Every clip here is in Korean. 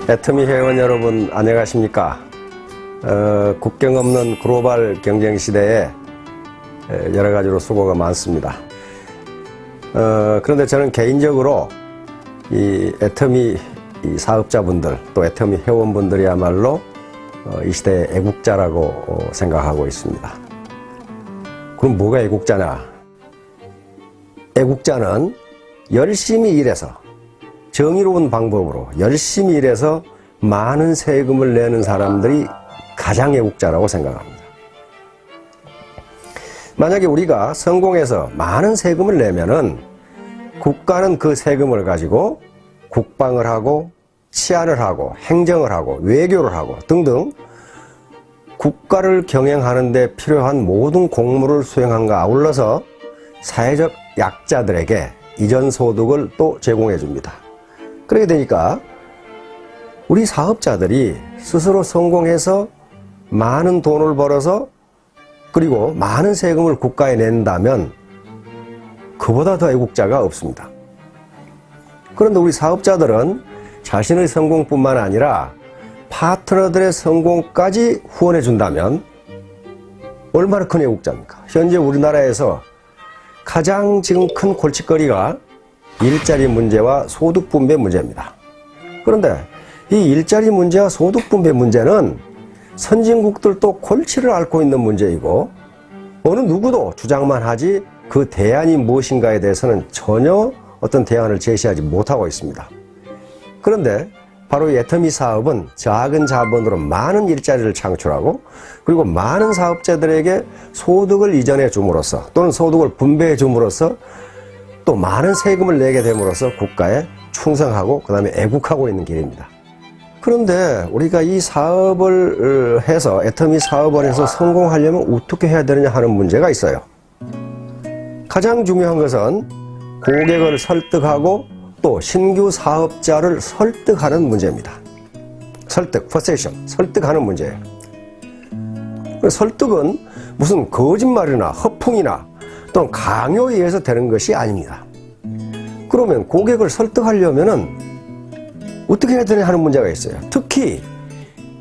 애터미 회원 여러분 안녕하십니까? 국경 없는 글로벌 경쟁 시대에 여러 가지로 수고가 많습니다. 그런데 저는 개인적으로 이 애터미 사업자분들 또 애터미 회원분들이야말로 이 시대의 애국자라고 생각하고 있습니다. 그럼 뭐가 애국자냐? 애국자는 열심히 일해서 정의로운 방법으로 열심히 일해서 많은 세금을 내는 사람들이 가장 애국자라고 생각합니다. 만약에 우리가 성공해서 많은 세금을 내면은 국가는 그 세금을 가지고 국방을 하고 치안을 하고 행정을 하고 외교를 하고 등등 국가를 경영하는 데 필요한 모든 공무를 수행함과 아울러서 사회적 약자들에게 이전 소득을 또 제공해 줍니다. 그렇게 되니까 우리 사업자들이 스스로 성공해서 많은 돈을 벌어서 그리고 많은 세금을 국가에 낸다면 그보다 더 애국자가 없습니다. 그런데 우리 사업자들은 자신의 성공뿐만 아니라 파트너들의 성공까지 후원해 준다면 얼마나 큰 애국자입니까? 현재 우리나라에서 가장 지금 큰 골칫거리가 일자리 문제와 소득 분배 문제입니다. 그런데 이 일자리 문제와 소득 분배 문제는 선진국들도 골치를 앓고 있는 문제이고 어느 누구도 주장만 하지 그 대안이 무엇인가에 대해서는 전혀 어떤 대안을 제시하지 못하고 있습니다. 그런데 바로 이 애터미 사업은 작은 자본으로 많은 일자리를 창출하고 그리고 많은 사업자들에게 소득을 이전해 줌으로써 또는 소득을 분배해 줌으로써 또 많은 세금을 내게 됨으로써 국가에 충성하고 그 다음에 애국하고 있는 길입니다. 그런데 우리가 이 사업을 해서 애터미 사업을 해서 성공하려면 어떻게 해야 되느냐 하는 문제가 있어요. 가장 중요한 것은 고객을 설득하고 또 신규 사업자를 설득하는 문제입니다. 설득, 퍼세이션, 설득하는 문제예요. 설득은 무슨 거짓말이나 허풍이나 또는 강요에 의해서 되는 것이 아닙니다. 그러면 고객을 설득하려면은 어떻게 해야 되냐 하는 문제가 있어요. 특히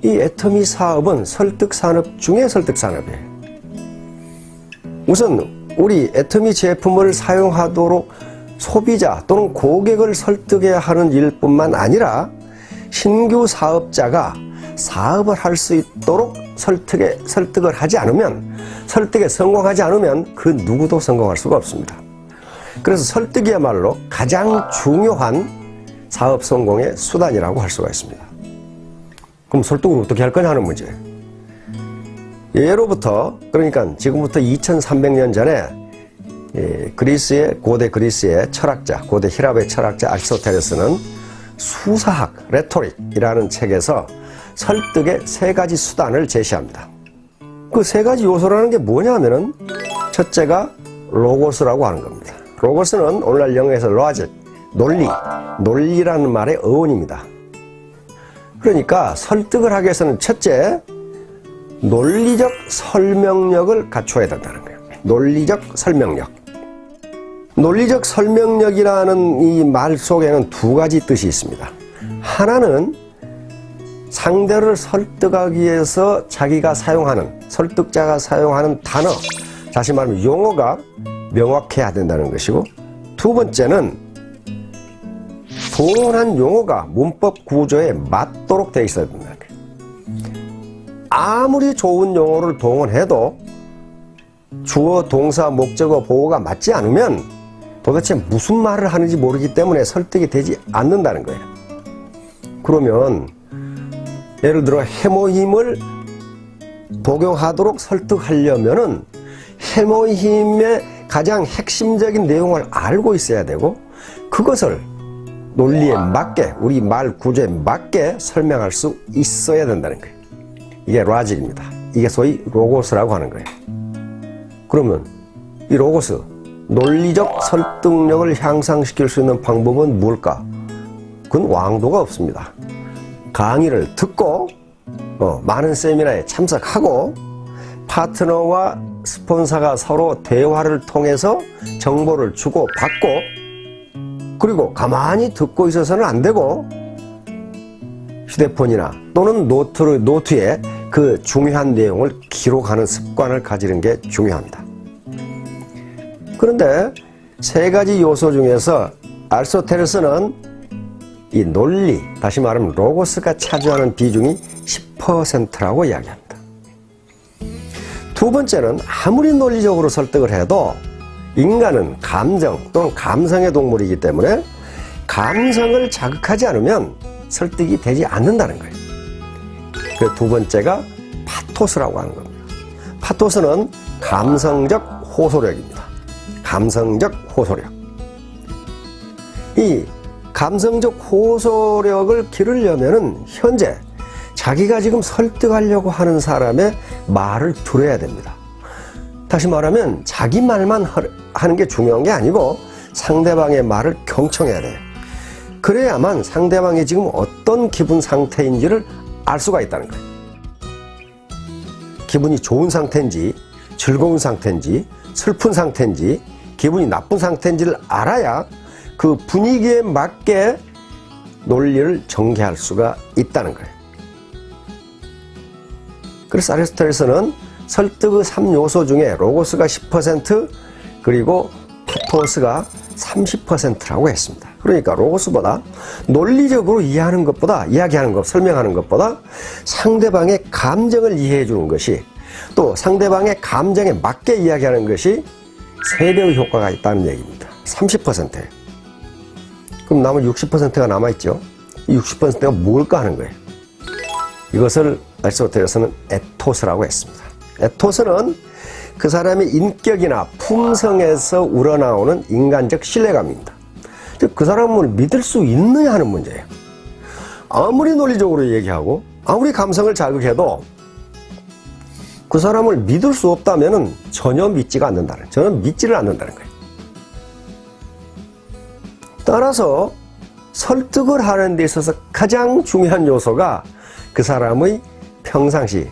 이 애터미 사업은 설득 산업 중에 설득 산업이에요. 우선 우리 애터미 제품을 사용하도록 소비자 또는 고객을 설득해야 하는 일뿐만 아니라 신규 사업자가 사업을 할 수 있도록 설득을 하지 않으면 설득에 성공하지 않으면 그 누구도 성공할 수가 없습니다. 그래서 설득이야말로 가장 중요한 사업 성공의 수단이라고 할 수가 있습니다. 그럼 설득을 어떻게 할 거냐 하는 문제. 예로부터 그러니까 지금부터 2300년 전에 고대 그리스의 철학자, 고대 히랍의 철학자 아리스토텔레스는 수사학, 레토릭이라는 책에서 설득의 세 가지 수단을 제시합니다. 그 세 가지 요소라는 게 뭐냐면은 첫째가 로고스라고 하는 겁니다. 로고스는 오늘날 영어에서 로직, 논리라는 말의 어원입니다. 그러니까 설득을 하기 위해서는 첫째, 논리적 설명력을 갖춰야 된다는 거예요. 논리적 설명력. 논리적 설명력이라는 이 말 속에는 두 가지 뜻이 있습니다. 하나는 상대를 설득하기 위해서 자기가 사용하는, 설득자가 사용하는 단어, 다시 말하면 용어가 명확해야 된다는 것이고, 두 번째는 동원한 용어가 문법 구조에 맞도록 되어 있어야 된다는 거예요. 아무리 좋은 용어를 동원해도 주어, 동사, 목적어, 보어가 맞지 않으면 도대체 무슨 말을 하는지 모르기 때문에 설득이 되지 않는다는 거예요. 그러면 예를 들어 해모힘을 복용하도록 설득하려면은 해모힘의 가장 핵심적인 내용을 알고 있어야 되고 그것을 논리에 맞게 우리 말 구조에 맞게 설명할 수 있어야 된다는 거예요. 이게 로직입니다. 이게 소위 로고스라고 하는 거예요. 그러면 이 로고스, 논리적 설득력을 향상시킬 수 있는 방법은 뭘까? 그건 왕도가 없습니다. 강의를 듣고 많은 세미나에 참석하고 파트너와 스폰서가 서로 대화를 통해서 정보를 주고받고 그리고 가만히 듣고 있어서는 안 되고 휴대폰이나 또는 노트에 그 중요한 내용을 기록하는 습관을 가지는 게 중요합니다. 그런데 세 가지 요소 중에서 아리스토텔레스는 이 논리, 다시 말하면 로고스가 차지하는 비중이 10%라고 이야기합니다. 두 번째는 아무리 논리적으로 설득을 해도 인간은 감정 또는 감성의 동물이기 때문에 감성을 자극하지 않으면 설득이 되지 않는다는 거예요. 그 두 번째가 파토스라고 하는 겁니다. 파토스는 감성적 호소력입니다. 감성적 호소력. 이 감성적 호소력을 기르려면은 현재 자기가 지금 설득하려고 하는 사람의 말을 들어야 됩니다. 다시 말하면 자기 말만 하는 게 중요한 게 아니고 상대방의 말을 경청해야 돼요. 그래야만 상대방이 지금 어떤 기분 상태인지를 알 수가 있다는 거예요. 기분이 좋은 상태인지 즐거운 상태인지 슬픈 상태인지 기분이 나쁜 상태인지를 알아야 그 분위기에 맞게 논리를 전개할 수가 있다는 거예요. 그래서 아리스토텔레스는 설득의 3요소 중에 로고스가 10% 그리고 파토스가 30%라고 했습니다. 그러니까 로고스보다 논리적으로 이야기하는 것, 설명하는 것보다 상대방의 감정을 이해해 주는 것이 또 상대방의 감정에 맞게 이야기하는 것이 3배의 효과가 있다는 얘기입니다. 30%예요. 그럼 남은 60%가 남아있죠. 이 60%가 뭘까 하는 거예요. 이것을 아리스토텔레스는 에토스라고 했습니다. 에토스는 그 사람의 인격이나 품성에서 우러나오는 인간적 신뢰감입니다. 즉, 그 사람을 믿을 수 있느냐 하는 문제예요. 아무리 논리적으로 얘기하고 아무리 감성을 자극해도 그 사람을 믿을 수 없다면 전혀 믿지를 않는다는 거예요. 따라서 설득을 하는 데 있어서 가장 중요한 요소가 그 사람의 평상시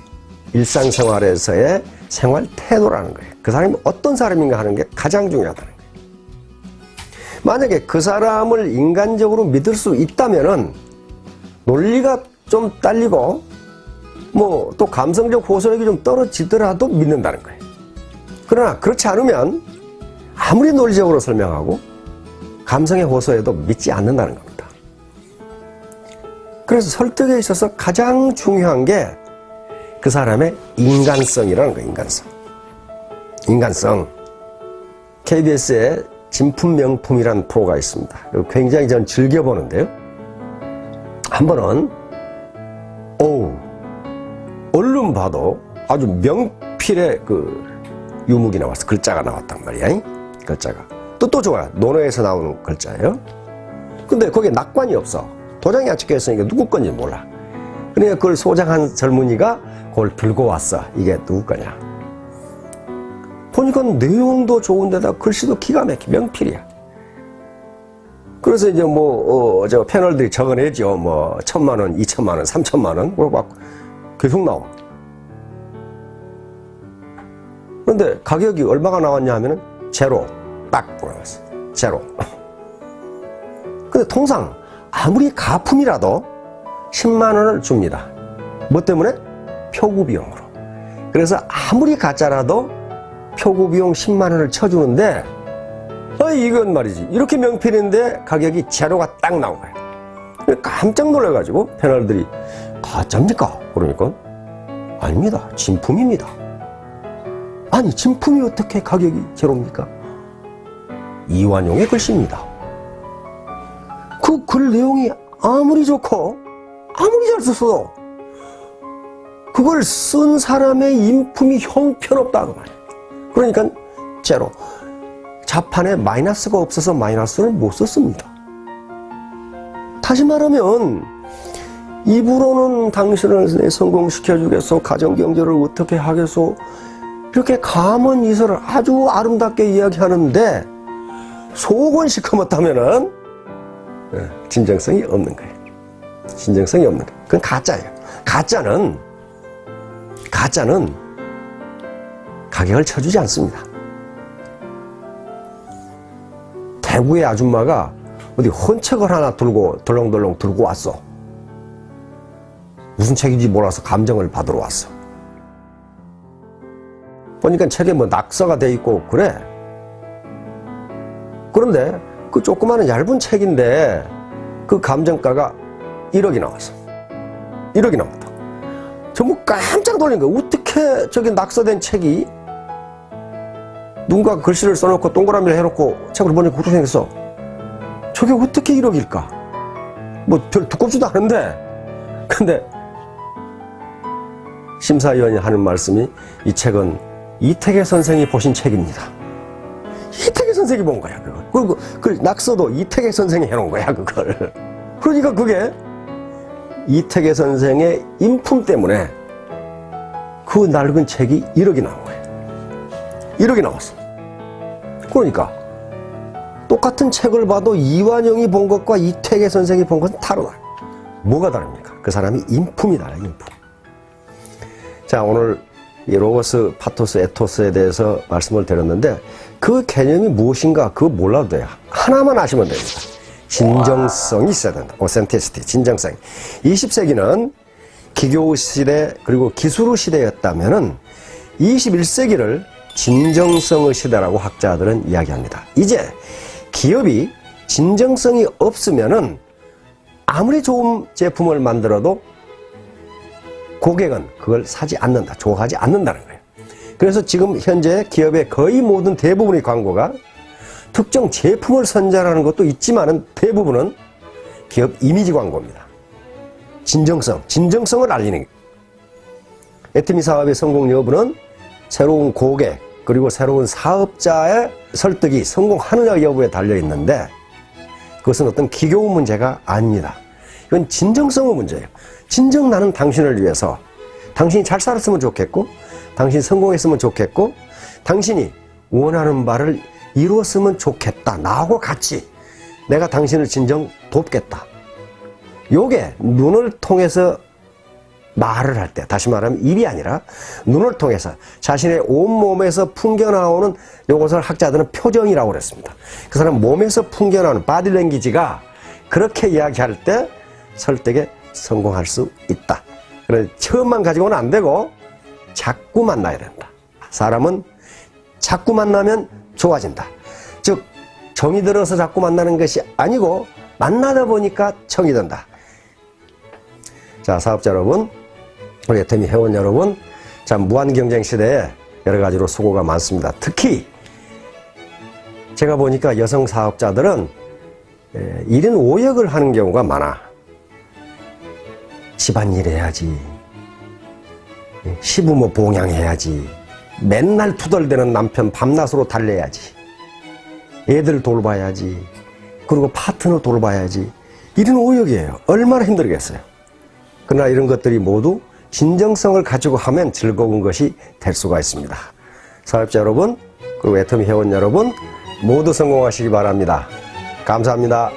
일상생활에서의 생활 태도라는 거예요. 그 사람이 어떤 사람인가 하는 게 가장 중요하다는 거예요. 만약에 그 사람을 인간적으로 믿을 수 있다면은 논리가 좀 딸리고 또 감성적 호소력이 좀 떨어지더라도 믿는다는 거예요. 그러나 그렇지 않으면 아무리 논리적으로 설명하고 감성의 호소에도 믿지 않는다는 겁니다. 그래서 설득에 있어서 가장 중요한 게 그 사람의 인간성이라는 거예요. 인간성. KBS에 진품명품이라는 프로가 있습니다. 굉장히 저는 즐겨보는데요. 한 번은 얼른 봐도 아주 명필의 그 유목이 나왔어. 글자가 나왔단 말이야. 글자가. 뜻도 좋아요. 논어에서 나오는 글자예요. 근데 거기에 낙관이 없어. 도장이 안 찍혀 있으니까 누구 건지 몰라. 그러니까 그걸 소장한 젊은이가 그걸 들고 왔어. 이게 누구 거냐. 보니까 내용도 좋은데다 글씨도 기가 막혀. 명필이야. 그래서 이제 저 패널들이 적어내죠. 1,000만 원, 2,000만 원, 3,000만 원. 그거 막 계속 나와. 그런데 가격이 얼마가 나왔냐 하면은 제로. 딱 나왔어. 제로. 근데 통상 아무리 가품이라도 10만 원을 줍니다. 뭐 때문에? 표구 비용으로. 그래서 아무리 가짜라도 표구 비용 10만 원을 쳐주는데 이건 말이지. 이렇게 명필인데 가격이 제로가 딱 나온 거야. 깜짝 놀라가지고 패널들이 가짜입니까? 그러니까 아닙니다. 진품입니다. 아니 진품이 어떻게 가격이 제로입니까? 이완용의 글씨입니다. 그 글 내용이 아무리 좋고 아무리 잘 썼어도 그걸 쓴 사람의 인품이 형편없다고 말이에요. 그러니까 제로. 자판에 마이너스가 없어서 마이너스를 못 썼습니다. 다시 말하면 입으로는 당신을 성공시켜주겠소, 가정경제를 어떻게 하겠소, 이렇게 감언 이설을 아주 아름답게 이야기하는데 속은 시커멓다면은 진정성이 없는 거예요. 진정성이 없는 거예요. 그건 가짜예요. 가짜는 가격을 쳐주지 않습니다. 대구의 아줌마가 어디 헌책을 하나 들고 덜렁덜렁 들고 왔어. 무슨 책인지 몰라서 감정을 받으러 왔어. 보니까 책에 뭐 낙서가 돼 있고 그래. 그런데 그 조그마한 얇은 책인데 그 감정가가 1억이 나왔어. 1억이 나왔다. 전부 깜짝 놀란 거야. 어떻게 저기 낙서된 책이 누군가 글씨를 써놓고 동그라미를 해놓고 책을 보니까 그렇게 생겼어. 저게 어떻게 1억일까? 뭐 별 두껍지도 않은데. 근데 심사위원이 하는 말씀이 이 책은 이태계 선생이 보신 책입니다. 이태계 선생이 본 거야, 그걸. 그리고 그 낙서도 이태계 선생이 해놓은 거야, 그걸. 그러니까 그게 이태계 선생의 인품 때문에 그 낡은 책이 1억이 나온 거예요. 1억이 나왔어. 그러니까 똑같은 책을 봐도 이완용이 본 것과 이태계 선생이 본 것은 다르다. 뭐가 다릅니까? 그 사람이 인품이 달라요, 인품. 자, 오늘 이 로고스, 파토스, 에토스에 대해서 말씀을 드렸는데 그 개념이 무엇인가 그거 몰라도 돼요. 하나만 아시면 됩니다. 진정성이 있어야 된다. 오센티시티, 진정성. 20세기는 기교 시대 그리고 기술 시대였다면은 21세기를 진정성의 시대라고 학자들은 이야기합니다. 이제 기업이 진정성이 없으면은 아무리 좋은 제품을 만들어도 고객은 그걸 사지 않는다, 좋아하지 않는다는 거예요. 그래서 지금 현재 기업의 거의 모든 대부분의 광고가 특정 제품을 선전하는 것도 있지만은 대부분은 기업 이미지 광고입니다. 진정성을 알리는 거예요. 애터미 사업의 성공 여부는 새로운 고객 그리고 새로운 사업자의 설득이 성공하느냐 여부에 달려 있는데 그것은 어떤 기교 문제가 아닙니다. 이건 진정성의 문제예요. 진정 나는 당신을 위해서 당신이 잘 살았으면 좋겠고 당신이 성공했으면 좋겠고 당신이 원하는 바를 이루었으면 좋겠다. 나하고 같이 내가 당신을 진정 돕겠다. 요게 눈을 통해서 말을 할 때, 다시 말하면 입이 아니라 눈을 통해서 자신의 온몸에서 풍겨나오는 요것을 학자들은 표정이라고 그랬습니다. 그 사람 몸에서 풍겨나오는 바디랭귀지가 그렇게 이야기할 때 설득에 성공할 수 있다. 그래서 처음만 가지고는 안 되고 자꾸 만나야 된다. 사람은 자꾸 만나면 좋아진다. 즉 정이 들어서 자꾸 만나는 것이 아니고 만나다 보니까 정이 든다. 자, 사업자 여러분, 우리 애터미 회원 여러분, 참 무한 경쟁 시대에 여러 가지로 수고가 많습니다. 특히 제가 보니까 여성 사업자들은 1인 5역을 하는 경우가 많아. 집안일 해야지, 시부모 봉양해야지, 맨날 투덜대는 남편 밤낮으로 달래야지, 애들 돌봐야지, 그리고 파트너 돌봐야지. 1인 5역이에요. 얼마나 힘들겠어요. 그러나 이런 것들이 모두 진정성을 가지고 하면 즐거운 것이 될 수가 있습니다. 사업자 여러분, 그리고 애터미 회원 여러분 모두 성공하시기 바랍니다. 감사합니다.